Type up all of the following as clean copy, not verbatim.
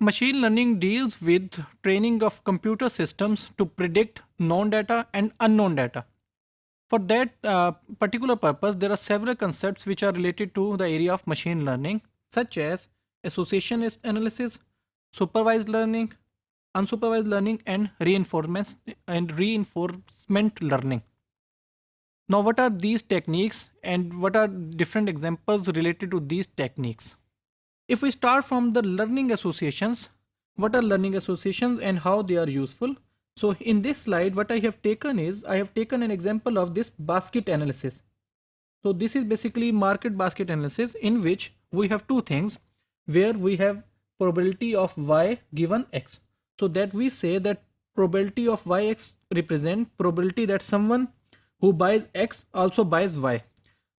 Machine learning deals with training of computer systems to predict known data and unknown data. For that particular purpose, there are several concepts which are related to the area of machine learning, such as association analysis, supervised learning, unsupervised learning, and reinforcement learning. Now, what are these techniques and what are different examples related to these techniques? If we start from the learning associations, what are learning associations and how they are useful? So in this slide, what I have taken is, I have taken an example of this basket analysis. So this is basically market basket analysis, in which we have two things, where we have probability of y given x. So that we say that probability of yx represent probability that someone who buys x also buys y.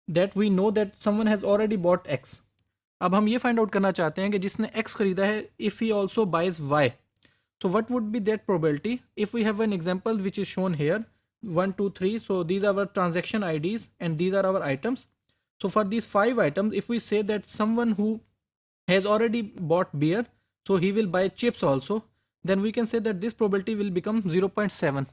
That we know that someone has already bought x. अब हम ये find out करना चाहते हैं कि जिसने x खरीदा है, if he also buys y, so what would be that probability? If we have an example which is shown here, 1 2 3, so these are our transaction IDs and these are our items. So for these 5 items, if we say that someone who has already bought beer, so he will buy chips also, then we can say that this probability will become 0.7.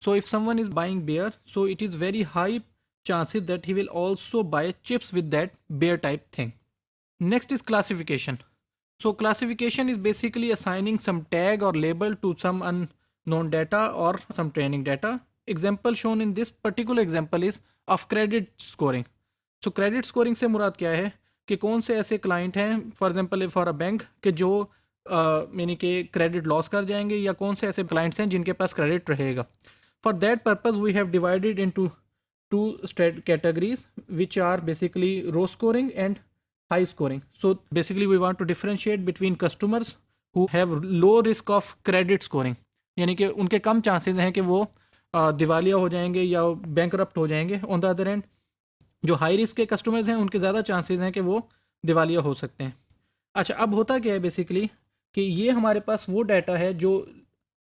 So if someone is buying beer, so it is very high chances that he will also buy chips with that beer type thing. Next is classification. So classification is basically assigning some tag or label to some unknown data or some training data. Example shown in this particular example is of credit scoring. So credit scoring से मुराद क्या है कि कौन से ऐसे client हैं, for example for a bank, कि जो यानी कि क्रेडिट लॉस कर जाएंगे, या कौन से ऐसे क्लाइंट्स हैं जिनके पास क्रेडिट रहेगा. For that purpose we have divided into two categories, which are basically row scoring and high scoring. So basically we want to differentiate between customers who have low risk of credit scoring, यानी कि उनके कम chances हैं कि वो दिवालिया हो जाएंगे या बैंकरप्ट हो जाएंगे. ऑन द अदर एंड जो हाई रिस्क के कस्टमर्स हैं उनके ज़्यादा चांसेस हैं कि वो दिवालिया हो सकते हैं. अच्छा, अब होता क्या है बेसिकली कि ये हमारे पास वो डाटा है जो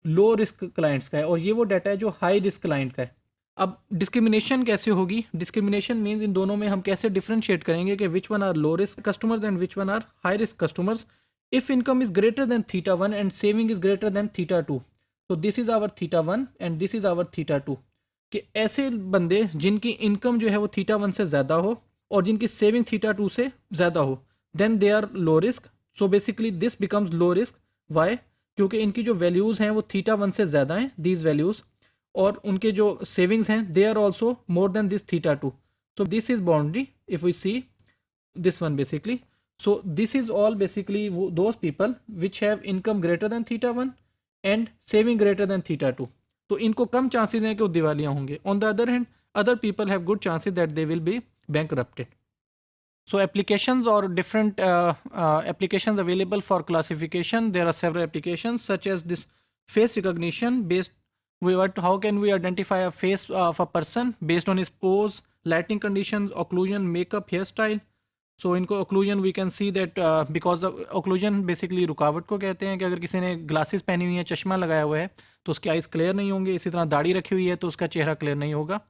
लो रिस्क क्लाइंट्स का है, और ये वो डाटा है जो हाई रिस्क क्लाइंट का है. अब डिस्क्रिमिनेशन कैसे होगी? डिस्क्रिमिनेशन मीन्स इन दोनों में हम कैसे डिफरेंशिएट करेंगे कि which one are low risk customers and which one are high risk customers. If income is greater than θ1 and saving is greater than θ2, तो this is our θ1 and this is our θ2. कि ऐसे बंदे जिनकी income जो है वो θ1 से ज़्यादा हो और जिनकी सेविंग θ2 से ज़्यादा हो, then they are low risk. So basically this becomes low risk. Why? क्योंकि इनकी जो वैल्यूज़ हैं वो θ1 से ज़्यादा हैं, दीज वैल्यूज़, और उनके जो सेविंग्स हैं they are also more than this θ2. So this is boundary if we see this one basically. So this is all basically those people which have income greater than θ1 and saving greater than θ2. तो इनको कम chances हैं कि वो दिवालिया होंगे. On the other hand other people have good chances that they will be bankrupted. So applications or different applications available for classification. There are several applications such as this face recognition based. How can we identify a face of a person based on his pose, lighting conditions, occlusion, makeup, hairstyle. So इनको occlusion we can see that because of occlusion basically रुकावट को कहते हैं कि अगर किसी ने glasses पहनी हुई है, चश्मा लगाया हुआ है, तो उसके आइज़ क्लियर नहीं होंगे. इसी तरह दाढ़ी रखी हुई है तो उसका चेहरा क्लियर नहीं होगा.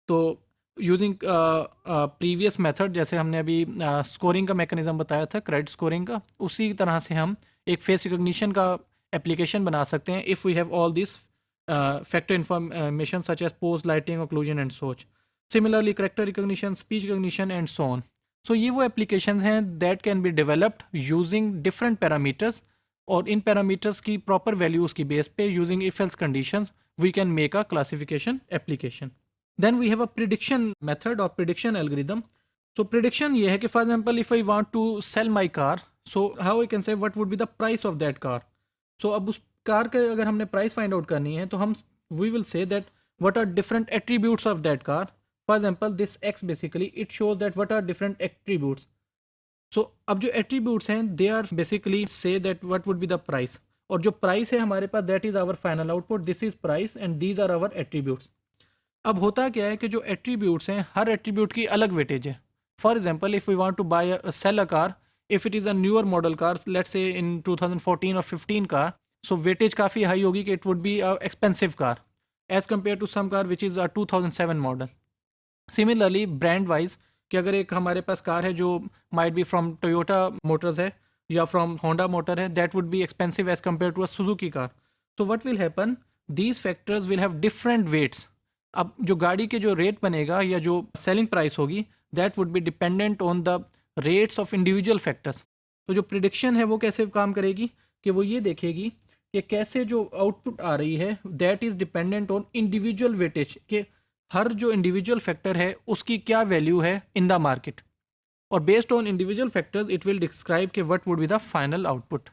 तो यूजिंग प्रीवियस मेथड, जैसे हमने अभी स्कोरिंग का मैकेनिज्म बताया था, क्रेडिट स्कोरिंग का, उसी तरह से हम एक फेस रिकग्निशन का एप्लीकेशन बना सकते हैं if we have all this factor information such as pose, lighting, occlusion and such. Similarly character recognition, speech recognition and so on. So ये वो एप्लीकेशन हैं that can be developed using different parameters, और इन parameters की proper values की base पे using if else conditions we can make a classification application. Then we have a prediction method or prediction algorithm. So prediction ये है कि for example if I want to sell my car, so how I can say what would be the price of that car. So अब उस car के अगर हमने price find out करनी है तो हम we will say that what are different attributes of that car. For example this X basically it shows that what are different attributes. So अब जो attributes हैं they are basically say that what would be the price, और जो price है हमारे पास that is our final output, this is price and these are our attributes. अब होता क्या है कि जो एट्रीब्यूट्स हैं हर एट्रीब्यूट की अलग वेटेज है. For example if we want to buy sell a car, if it is a newer model car, let's say in 2014 और 15 कार, सो वेटेज काफ़ी हाई होगी कि it would be a expensive car as compare to some car which is a 2007 model. Similarly brand wise कि अगर एक हमारे पास car है जो might be from Toyota Motors है, या फ्रॉम होंडा मोटर है, that would be expensive as compare to a Suzuki car. तो what will happen, these factors will have different weights. अब जो गाड़ी के जो रेट बनेगा या जो सेलिंग प्राइस होगी, that would be dependent on the rates of individual factors. तो जो प्रिडिक्शन है वो कैसे काम करेगी कि वो ये देखेगी कि कैसे जो आउटपुट आ रही है that is dependent on individual weightage, कि हर जो इंडिविजुअल फैक्टर है उसकी क्या वैल्यू है इन द मार्केट, और based on individual factors it will describe कि what would be the final output.